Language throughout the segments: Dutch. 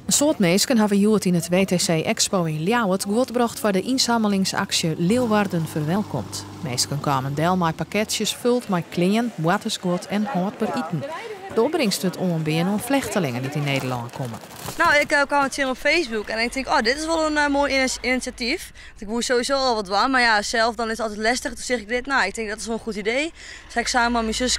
Een soort mensen hebben Joet in het WTC Expo in Ljouwert goedgebracht voor de inzamelingsactie Leeuwarden verwelkomt. Mensen kwamen deel met pakketjes vult met klingen, watersgoed en houdbaar eten. De opbrengst het onbeen om vluchtelingen die in Nederland komen. Nou, ik kwam het zien op Facebook en ik denk, oh, dit is wel een mooi initiatief. Want ik moest sowieso al wat doen, maar ja, zelf dan is het altijd lastig. Toen zeg ik dit, nou, ik denk dat is wel een goed idee. Dus ik samen met mijn zusje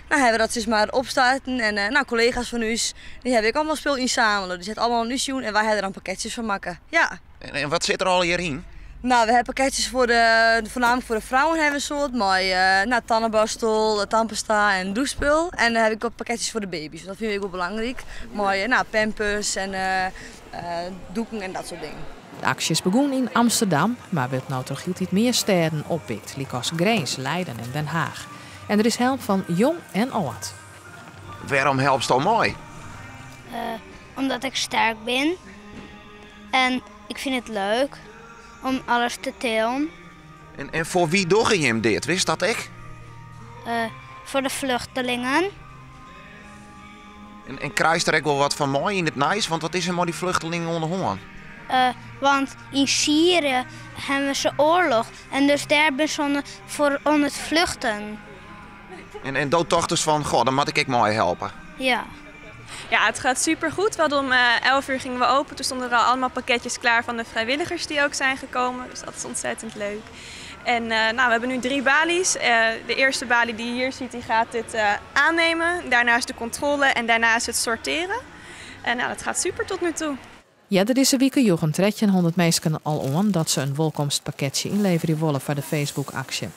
hebben we dat dus maar opstarten. En collega's van ons, die hebben ik allemaal spul inzamelen. Die zetten allemaal een doen en wij hebben er dan pakketjes van maken. Ja. En wat zit er al hierin? Nou, we hebben pakketjes voornamelijk voor de vrouwen hebben we een soort. Maar tandenborstel, tandpasta en douchespul. En dan heb ik ook pakketjes voor de baby's. Dat vind ik wel belangrijk. Mooie pampers en doeken en dat soort dingen. De actie is begonnen in Amsterdam, maar wordt nou toch iets meer steden oppikt. Zoals Grains, Leiden en Den Haag. En er is hulp van jong en oud. Waarom helpt het al mooi? Omdat ik sterk ben. En ik vind het leuk om alles te telen. En voor wie doe je hem dit? Wist dat ik? Voor de vluchtelingen. En krijg je er ook wel wat van mooi in het nice? Want wat is er met die vluchtelingen onderhoor? Want in Syrië hebben ze oorlog. En dus daar ben ze voor om het vluchten. En doodtochters van, goh, dan moet ik mooi helpen. Ja. Ja, het gaat supergoed. We hadden om 11 uur gingen we open. Toen stonden er al allemaal pakketjes klaar van de vrijwilligers die ook zijn gekomen. Dus dat is ontzettend leuk. En we hebben nu 3 balies. De eerste balie die je hier ziet, die gaat dit aannemen. Daarna is de controle en daarna is het sorteren. En dat gaat super tot nu toe. Ja, deze week joegen 1300 mensen al aan dat ze een welkomstpakketje inleveren willen voor de Facebook-actie.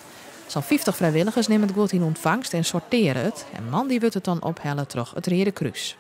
Zo'n 50 vrijwilligers nemen het goed in ontvangst en sorteren het. En man die wordt het dan ophellen terug het Rode Kruis.